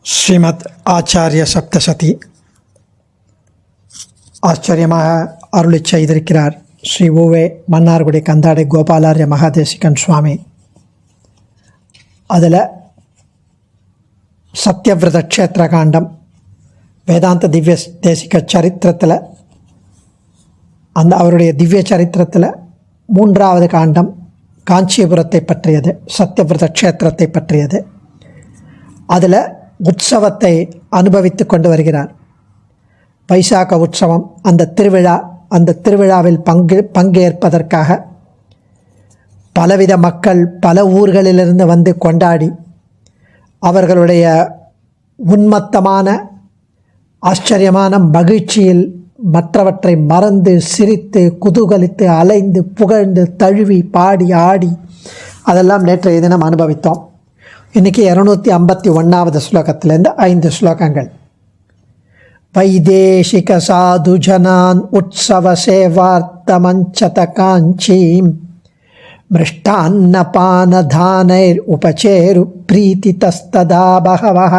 ஸ்ரீமத் ஆச்சாரிய சப்தசதி ஆச்சரியமாக அருளி செய்திருக்கிறார் ஸ்ரீ ஓவே மன்னார்குடி கந்தாடை கோபாலாரிய மகாதேசிகன் சுவாமி. அதில் சத்யவிரத க்ஷேத்திர காண்டம் வேதாந்த திவ்ய தேசிக சரித்திரத்தில் அவருடைய திவ்ய சரித்திரத்தில் 3வது காண்டம் காஞ்சிபுரத்தை பற்றியது, சத்யவிரத க்ஷேத்திரத்தை பற்றியது. அதில் உற்சவத்தை அனுபவித்து கொண்டு வருகிறார். வைசாக உற்சவம், அந்த திருவிழாவில் பங்கேற்பதற்காக பலவித மக்கள் பல ஊர்களிலிருந்து வந்து கொண்டாடி அவர்களுடைய உன்மத்தமான ஆச்சரியமான மகிழ்ச்சியில் மற்றவற்றை மறந்து சிரித்து குதூகலித்து அலைந்து புகழ்ந்து தழுவி பாடி ஆடி அதெல்லாம் நேற்றைய தினம் அனுபவித்தோம். இன்றைக்கி 251வது ஸ்லோகத்திலேருந்து 5 ஸ்லோகங்கள். வைதேசிக சாது ஜனான் உற்சவ சேவார்த்தமஞ்சத காஞ்சீம் மிருஷ்டான்னபானதானைர் உபசேரு பிரீதி தஸ்ததா பகவஹ.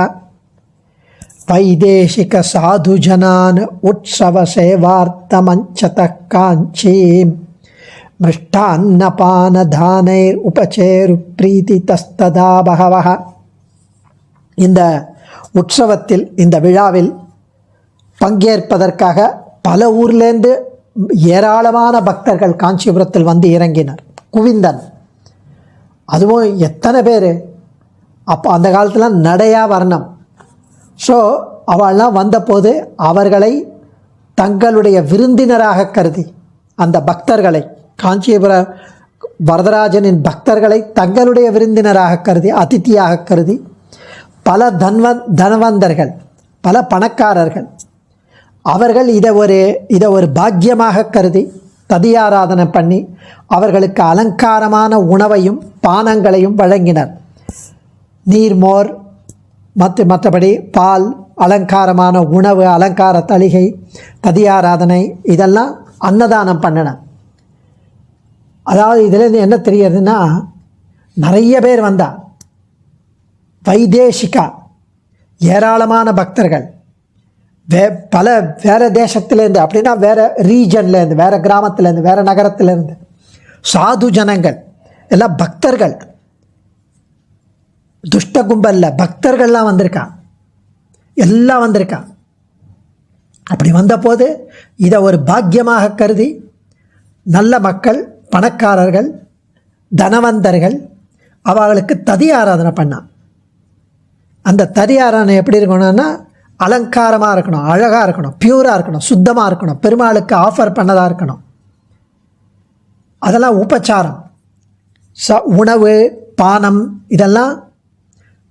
வைதேசிக சாது ஜனான் உற்சவ சேவார்த்தமஞ்சத காஞ்சீம் மிருஷ்டான்னபானதானைர் உபசேரு பிரீதி தஸ்ததா பகவஹ. இந்த உற்சவத்தில், இந்த விழாவில் பங்கேற்பதற்காக பல ஊர்லேருந்து ஏராளமான பக்தர்கள் காஞ்சிபுரத்தில் வந்து இறங்கினர், குவிந்தன். அதுவும் எத்தனை பேர்! அப்போ அந்த காலத்தில் நடையாக வரணும். ஸோ அவெல்லாம் வந்தபோது அவர்களை தங்களுடைய விருந்தினராக கருதி, அந்த பக்தர்களை, காஞ்சிபுர வரதராஜனின் பக்தர்களை தங்களுடைய விருந்தினராக கருதி, அதிதியாக கருதி பல தனவந்தர்கள், பல பணக்காரர்கள் அவர்கள் இதை ஒரு பாக்கியமாக கருதி ததியாராதனை பண்ணி அவர்களுக்கு அலங்காரமான உணவையும் பானங்களையும் வழங்கினர். நீர்மோர், மற்றபடி பால், அலங்காரமான உணவு, அலங்கார தளிகை, ததியாராதனை, இதெல்லாம் அன்னதானம் பண்ணினர். அதாவது இதில் என்ன தெரியுதுன்னா, நிறைய பேர் வந்தா, வைதேசிகா ஏராளமான பக்தர்கள், வேறு தேசத்துலேருந்து, அப்படின்னா வேறு ரீஜன்லேருந்து, வேறு கிராமத்துலேருந்து, வேறு நகரத்துலேருந்து, சாது ஜனங்கள் எல்லாம் பக்தர்கள், துஷ்ட கும்பலில் பக்தர்கள்லாம் வந்திருக்கான், எல்லாம் வந்திருக்கான். அப்படி வந்தபோது இதை ஒரு பாக்கியமாக கருதி நல்ல மக்கள், பணக்காரர்கள், தனவந்தர்கள் அவர்களுக்கு ததி ஆராதனை பண்ணான். அந்த ததி ஆராதனை எப்படி இருக்கணும்னா, அலங்காரமாக இருக்கணும், அழகாக இருக்கணும், பியூராக இருக்கணும், சுத்தமாக இருக்கணும், பெருமாளுக்கு ஆஃபர் பண்ணதாக இருக்கணும். அதெல்லாம் உபச்சாரம். உணவு, பானம், இதெல்லாம்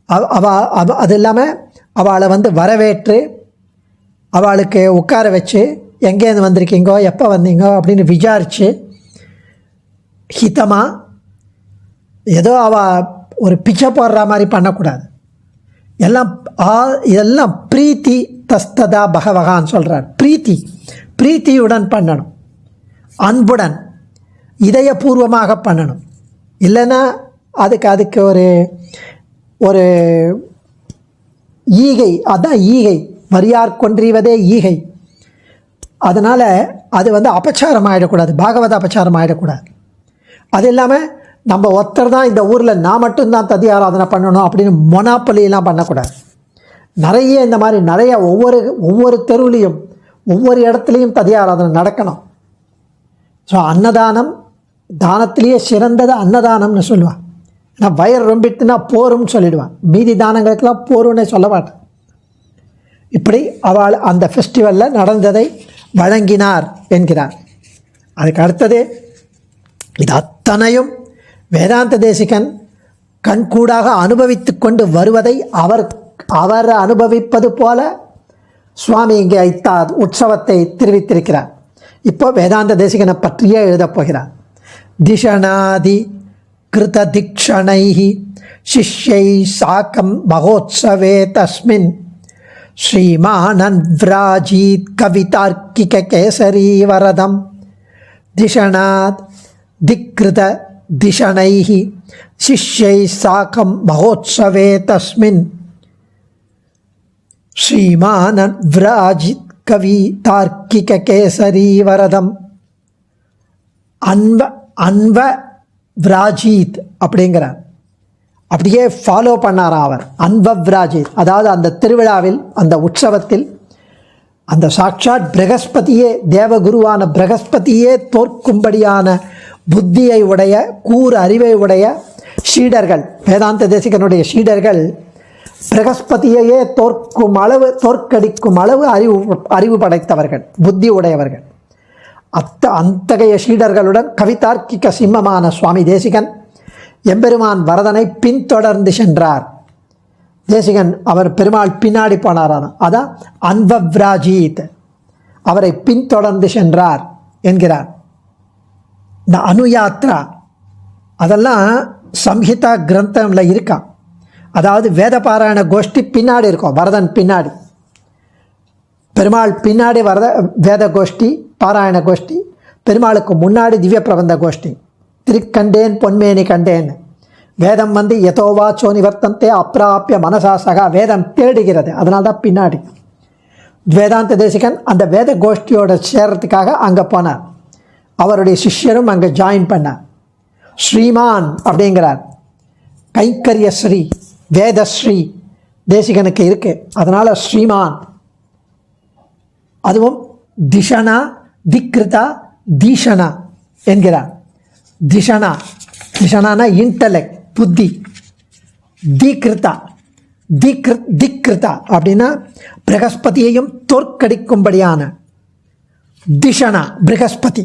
அது இல்லாமல் அவளை வந்து வரவேற்று அவளுக்கு உட்கார வச்சு, எங்கேருந்து வந்திருக்கீங்கோ, எப்போ வந்தீங்கோ அப்படின்னு விசாரித்து ஹிதமாக, ஏதோ ஒரு பிச்சை போடுற மாதிரி பண்ணக்கூடாது. இதெல்லாம் பிரீத்தி தஸ்ததா பகவகான்னு சொல்கிறார். பிரீத்தியுடன் பண்ணணும், அன்புடன் இதயபூர்வமாக பண்ணணும். இல்லைன்னா அதுக்கு ஒரு ஈகை, அதுதான் ஈகை, வரியார் கொன்றிவதே ஈகை. அதனால் அது வந்து அபச்சாரம் ஆகிடக்கூடாது, பாகவத அபச்சாரம் ஆகிடக்கூடாது. அது இல்லாமல் நம்ம ஒருத்தர் தான் இந்த ஊரில், நான் மட்டும்தான் ததி ஆராதனை பண்ணணும் அப்படின்னு மொனாப்பலியெல்லாம் பண்ணக்கூடாது. நிறைய இந்த மாதிரி நிறைய ஒவ்வொரு தெருவுலேயும் ஒவ்வொரு இடத்துலையும் ததி ஆராதனை நடக்கணும். ஸோ அன்னதானம், தானத்திலேயே சிறந்தது அன்னதானம்னு சொல்லுவாள். ஏன்னா வயர் ரொம்பிட்டுனா போரும்னு சொல்லிடுவான், மீதி தானங்களுக்கெல்லாம் போருன்னே சொல்ல மாட்டேன். இப்படி அவள் அந்த ஃபெஸ்டிவலில் நடந்ததை வழங்கினார் என்கிறார். அதுக்கு அடுத்தது, இது அத்தனையும் வேதாந்த தேசிகன் கண்கூடாக அனுபவித்து கொண்டு வருவதை அவர் அனுபவிப்பது போல சுவாமி இங்கே உற்சவத்தை தெரிவித்திருக்கிறார். இப்போ வேதாந்த தேசிகனை பற்றியே எழுதப் போகிறார். திஷணாதி கிருத திக்ஷணைஹி சிஷ்யை சாக்கம் மகோத்சவே தஸ்மின் ஸ்ரீமானன் விராஜீத் கவிதார்க்கிக கேசரி வரதம். திஷணாத் திக்ருத திஷணைஹி சிஷ்யை சாக்கம் மகோத்சவே தஸ்மின் ஸ்ரீமானன் விராஜித் கவி தார்க்கிக கேசரி வரதம் அன்வ விராஜித் அப்படிங்கிறார். அப்படியே ஃபாலோ பண்ணாரா அவர். அன்வவ்ராஜித், அதாவது அந்த திருவிழாவில், அந்த உற்சவத்தில் அந்த சாட்சாத் பிரகஸ்பதியே, தேவகுருவான பிரகஸ்பதியே தோற்கும்படியான புத்தியை உடைய, கூர் அறிவை உடைய ஷீடர்கள், வேதாந்த தேசிகனுடைய ஷீடர்கள் பிரகஸ்பதியையே தோற்கடிக்கும் அளவு அறிவு படைத்தவர்கள், புத்தி உடையவர்கள். அத்தகைய ஷீடர்களுடன் கவிதார்க்கிக சிம்மமான சுவாமி தேசிகன் எம்பெருமான் வரதனை பின்தொடர்ந்து சென்றார். தேசிகன் அவர் பெருமாள் பின்னாடி போனாரான, அதான் அன்வவ்ராஜீத், அவரை பின்தொடர்ந்து சென்றார் என்கிறார். இந்த அனுயாத்ரா அதெல்லாம் சம்ஹிதா கிரந்தமில் இருக்கா. அதாவது வேத பாராயண கோஷ்டி பின்னாடி இருக்கும், வரதன் பின்னாடி, பெருமாள் பின்னாடி வேத கோஷ்டி, பாராயண கோஷ்டி, பெருமாளுக்கு முன்னாடி திவ்ய பிரபந்த கோஷ்டி. திருக்கண்டேன் பொன்மேனி கண்டேன், வேதம் யதோவா சோனிவர்த்தந்தே அப்பிராப்பிய மனசா சகா, வேதம் தேடுகிறது, அதனால்தான் பின்னாடி. வேதாந்த தேசிகன் அந்த வேத கோஷ்டியோட சேர்றதுக்காக அங்கே போனார். அவருடைய சிஷ்யரும் அங்கே ஜாயின் பண்ணார். ஸ்ரீமான் அப்படிங்கிறார். கைங்கரிய ஸ்ரீ, வேதஸ்ரீ தேசிகனுக்கு இருக்கு, அதனால் ஸ்ரீமான். அதுவும் திஷனா, திக்ருதா, தீஷனா என்கிறார். திஷனா, திஷனானா இன்டலெக்ட், புத்தி. திக்ருதா, திக்ருதா அப்படின்னா பிரகஸ்பதியையும் தோற்கடிக்கும்படியான. திஷனா பிரகஸ்பதி.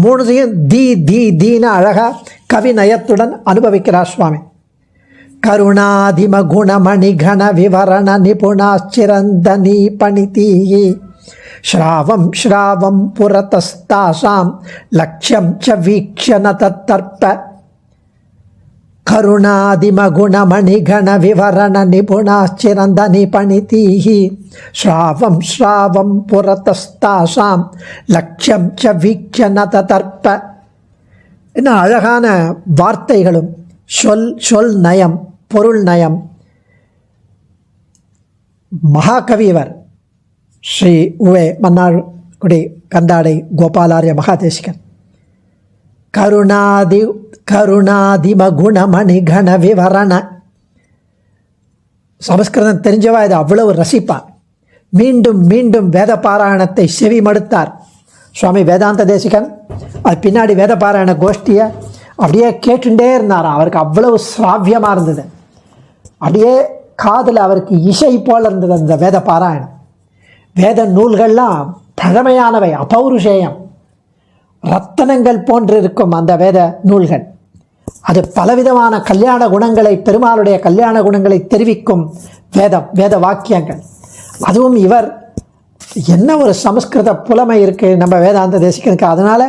மூணுதையும் தீன அழகா கவி நயத்துடன் அனுபவிக்கிறார் சுவாமி. கருணாதிம குணமணி கண விவரண நிபுணாச்சிரந்தனி பணிதி ஸ்ராவம் ஸ்ராவம் புரதஸ்தாசாம் லக்ஷ்யம் ச வீக்ஷண தத்தர்ப்ப. கருணாதிம குணமணி கண விவரண நிபுணாச்சிரந்தனி பணிதி ஸ்ராவம் ஸ்ராவம் புரதஸ்தாசாம் லக்ஷ்யம் ச வீக்ஷண தத்தர்ப்ப. என்ன அழகான வார்த்தைகளும், சொல் நயம், பொருள் நயம். மகாகவியவர் ஸ்ரீ உவே மன்னார்குடி கந்தாடை கோபாலாரிய மகாதேசிகன். கருணாதிம குணமணி கண விவரண. சமஸ்கிருதம் தெரிஞ்சவா இது அவ்வளவு ரசிப்பார். மீண்டும் மீண்டும் வேத பாராயணத்தை செவி மடுத்தார் சுவாமி வேதாந்த தேசிகன். அது பின்னாடி வேத பாராயண கோஷ்டியை அப்படியே கேட்டுட்டே இருந்தார். அவருக்கு அவ்வளவு சிராவியமாக இருந்தது. அப்படியே காதில் அவருக்கு இசை போல் இருந்தது அந்த வேத பாராயணம். வேத நூல்கள்லாம் பழமையானவை, அபௌருஷேயம், ரத்தனங்கள் போன்று இருக்கும் அந்த வேத நூல்கள். அது பலவிதமான கல்யாண குணங்களை, பெருமாளுடைய கல்யாண குணங்களை தெரிவிக்கும் வேத வாக்கியங்கள். அதுவும் இவர் என்ன ஒரு சமஸ்கிருத புலமை இருக்குது நம்ம வேதாந்த தேசிகனுக்கு. அதனால்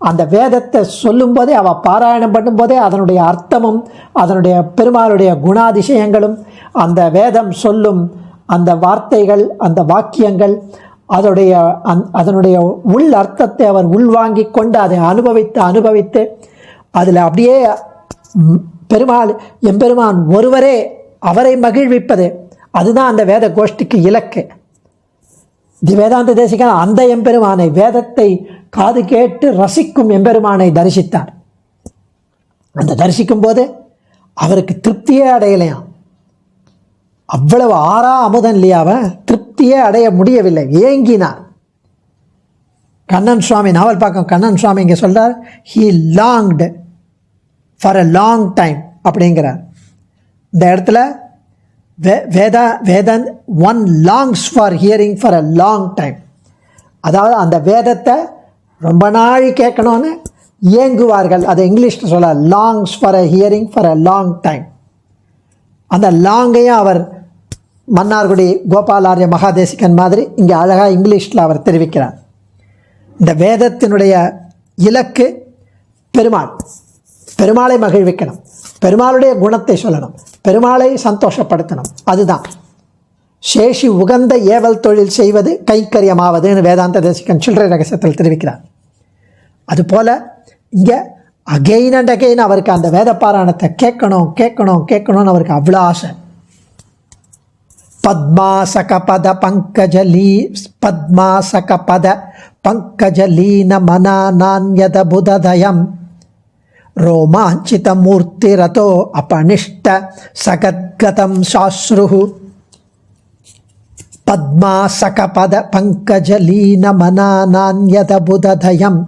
அந்த வேதத்தை சொல்லும்போதே, அவள் பாராயணம் பண்ணும்போதே அதனுடைய அர்த்தமும் அதனுடைய பெருமாளுடைய குணாதிசயங்களும், அந்த வேதம் சொல்லும் அந்த வார்த்தைகள், அந்த வாக்கியங்கள், அதனுடைய உள் அர்த்தத்தை அவர் உள்வாங்கி கொண்டு அதை அனுபவித்து அதில் அப்படியே எம்பெருமான் ஒருவரே அவரை மகிழ்விப்பது, அதுதான் அந்த வேத கோஷ்டிக்கு இலக்கு. வேதாந்த தேசிகன் அந்த எம்பெருமானை, வேதத்தை காது கேட்டு ரசிக்கும் எம்பெருமானை தரிசித்தார். அந்த தரிசிக்கும் போது அவருக்கு திருப்தியே அடையலையாம். அவ்வளவு அமுதன் இல்லையா, அவன் திருப்தியே அடைய முடியவில்லை, ஏங்கினார். கண்ணன் சுவாமி நாவல் பார்க்கும் கண்ணன் சுவாமி இங்கே சொல்றார், he longed for a long time அப்படிங்கிறார். இந்த இடத்துல வேதன் one longs for hearing for a long time. அதாவது அந்த வேதத்தை ரொம்ப நாள் கேட்கணும்னு ஏங்குவார்கள். அதை இங்கிலீஷில் சொல்ல longs for a hearing for a long time. அந்த லாங்கையும் அவர் மன்னார்குடி கோபாலாரிய மகாதேசிகன் மாதிரி இங்கே அழகாக இங்கிலீஷில் அவர் தெரிவிக்கிறார். இந்த வேதத்தினுடைய இலக்கு பெருமாளை மகிழ்விக்கணும், பெருமாளுடைய குணத்தை சொல்லணும், பெருமாளை சந்தோஷப்படுத்தணும். அதுதான் சேஷி உகந்த ஏவல் தொழில் செய்வது கைக்கரியமாவதுன்னு வேதாந்த தேசிகன் சில்லறை ரகசியத்தில் தெரிவிக்கிறார். அதுபோல் இங்கே அகெயின் அண்ட் அகெயின் அவருக்கு அந்த வேத பாராயணத்தை கேட்கணும்னு அவருக்கு அவ்வளோ ஆசை. பத்மாசகபத பங்கஜலீன மனாநான்யத புததயம் ரோமாஞ்சித மூர்த்திரதோ அபனிஷ்ட சகத்கதம் சாஸ்ருஹு. பத்மாசகபத பங்கஜலீன மனாநான்யத புததயம்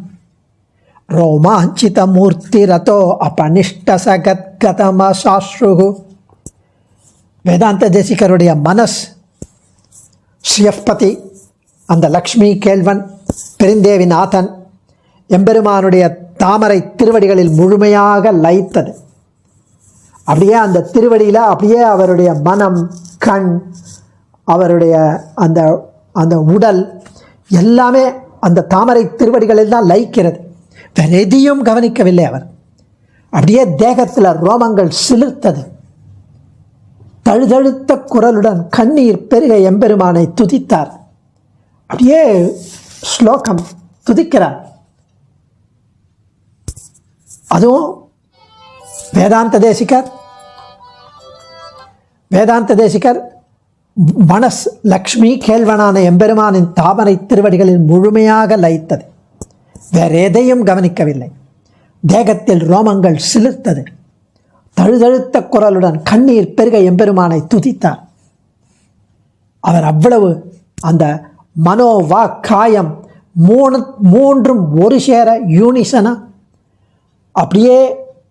ரோமாஞ்சித மூர்த்திரதோ அபனிஷ்ட சகத்கதம் சாஸ்ருஹு. வேதாந்த தேசிகருடைய மனஸ் ஸ்ரீயப்பதி, அந்த லக்ஷ்மி கேள்வன், பெருந்தேவிநாதன் எம்பெருமானுடைய தாமரை திருவடிகளில் முழுமையாக லயித்தது. அப்படியே அந்த திருவடியில் அப்படியே அவருடைய மனம், கண், அவருடைய அந்த அந்த உடல் எல்லாமே அந்த தாமரை திருவடிகளில் தான் லயிக்கிறது. வேறு எதையும் கவனிக்கவில்லை அவர். அப்படியே தேகத்தில் ரோமங்கள் சிலிர்த்தது. தழுதழுத்த குரலுடன் கண்ணீர் பெருக எம்பெருமானை துதித்தார். அப்படியே ஸ்லோகம் துதிக்கிறார். அதுவும் வேதாந்த தேசிகர் மனஸ் லக்ஷ்மி கேள்வனான எம்பெருமானின் தாமரை திருவடிகளில் முழுமையாக லயித்தது. வேற எதையும் கவனிக்கவில்லை. தேகத்தில் ரோமங்கள் சிலிர்த்தது. தழுதழுத்த குரலுடன் கண்ணீர் பெருக எம்பெருமானை துதித்தார். அவர் அவ்வளவு அந்த மனோவா காயம் மூன்றும் ஒரு சேர யூனிசனா அப்படியே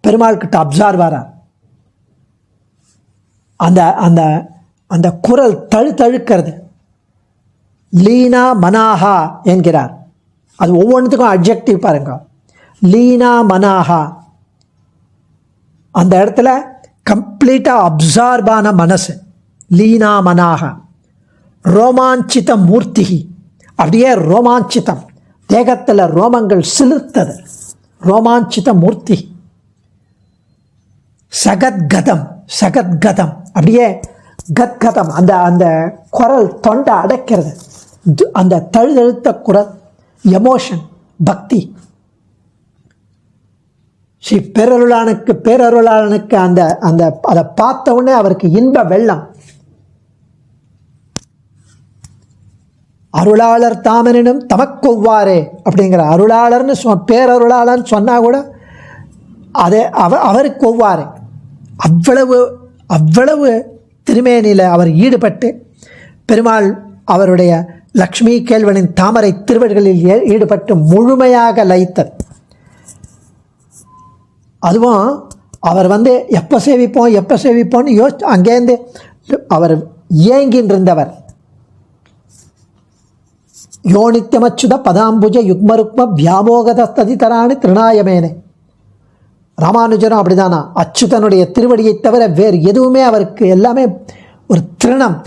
பெருமாள் கிட்ட அப்சார்வாரார். அந்த அந்த அந்த குரல் தழுக்கிறது. லீனா மனாஹா என்கிறார். அது ஒவ்வொன்றுத்துக்கும் அட்ஜெக்டிவ் பாருங்க. லீனா மனாஹா, அந்த இடத்துல கம்ப்ளீட்டாக அப்சார்பான மனசு. லீனா மனாஹா. ரோமாஞ்சித மூர்த்திகி, அப்படியே ரோமாஞ்சிதம், தேகத்தில் ரோமங்கள் சிலிர்த்தது. ரோமாஞ்சித மூர்த்தி. சகத்கதம் அப்படியே கத்கதம், அந்த அந்த குரல் தொண்டை அடைக்கிறது. அந்த தழுதழுத்த குரல், எமோஷன், பக்தி. ஸ்ரீ பேரருளாளனுக்கு அந்த அந்த அதை பார்த்த உடனே அவருக்கு இன்ப வெள்ளம். அருளாளர் தாமனினும் தமக்கொவ்வாரே அப்படிங்கிற அருளாளர்னு பேரருளாளன்னு சொன்னால் கூட அதே அவருக்கு ஒவ்வாறு. அவ்வளவு திருமேனியில் அவர் ஈடுபட்டு பெருமாள் அவருடைய லக்ஷ்மி கேள்வனின் தாமரை திருவடிகளில் ஈடுபட்டு முழுமையாக லயித்தது. அதுவும் அவர் எப்போ சேவிப்போன்னு அங்கேருந்து அவர் ஏங்கின்னு இருந்தவர். யோனித்யமச்சுத பதாம்புஜ யுக்மருக்ம வியாமோகதஸ்ததிதராணி திருநாயமேனே. ராமானுஜரும் அப்படிதானா? அச்சுதனுடைய திருவடியை தவிர வேறு எதுவுமே அவருக்கு எல்லாமே ஒரு திருணம்,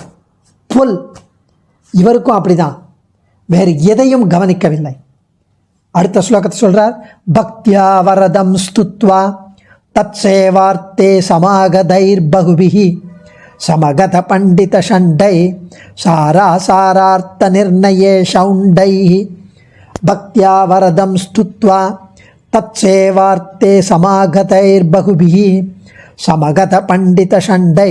புல். இவருக்கும் அப்படிதான், வேறு எதையும் கவனிக்கவில்லை. அடுத்த ஸ்லோகத்தை சொல்றார். பக்தியா வரதம் ஸ்துத்வா தத் சேவார்த்தே சமாகதைர் பகுபிஹி சமகத பண்டித ஷண்டை சாராசாரார்த்த நிர்ணயே ஷௌண்டை. பக்தியா வரதம் ஸ்துத்வா தத் சேவார்த்தே சமாகதைர் பகுபிஹி சமகத பண்டித ஷண்டை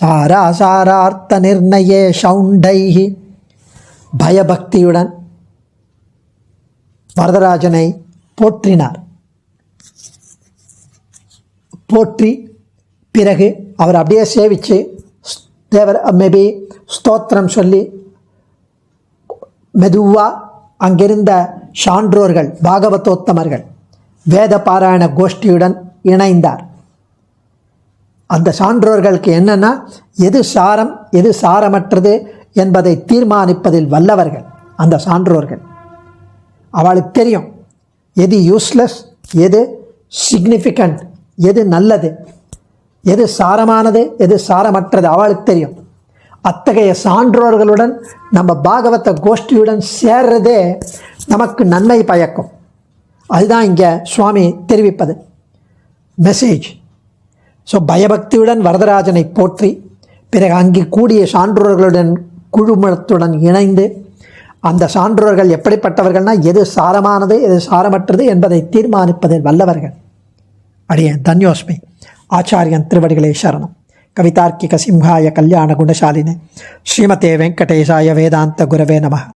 சாராசாரார்த்த நிர்ணயே ஷௌண்டை. பயபக்தியுடன் வரதராஜனை போற்றினார். போற்றி பிறகு அவர் அப்படியே சேவித்து தேவர் மேபி ஸ்தோத்திரம் சொல்லி மெதுவாக அங்கிருந்த சான்றோர்கள், பாகவதோத்தமர்கள், வேத பாராயண கோஷ்டியுடன் இணைந்தார். அந்த சான்றோர்களுக்கு என்னென்னா எது சாரம் எது சாரமற்றது என்பதை தீர்மானிப்பதில் வல்லவர்கள் அந்த சான்றோர்கள். அவளுக்கு தெரியும் எது யூஸ்லெஸ், எது சிக்னிஃபிகண்ட், எது நல்லது, எது சாரமானது, எது சாரமற்றது அவளுக்கு தெரியும். அத்தகைய சான்றோர்களுடன் நம்ம பாகவத கோஷ்டியுடன் சேர்றதே நமக்கு நன்மை பயக்கும். அதுதான் இங்கே சுவாமி தெரிவிப்பது மெசேஜ். ஸோ பயபக்தியுடன் வரதராஜனை போற்றி பிறகு அங்கே கூடிய சான்றோர்களுடன் குழுமத்துடன் இணைந்து அந்த சான்றோர்கள் எப்படிப்பட்டவர்கள்னா எது சாரமானது எது சாரமற்றது என்பதை தீர்மானிப்பதில் வல்லவர்கள். அடியேன் தன்யோஸ்மி. ஆச்சாரியன் திருவடிகளே சரணம். கவிதார்க்கிக சிம்ஹாய கல்யாண குணசாலினே ஸ்ரீமதே வெங்கடேஷாய வேதாந்த குரவே நமः.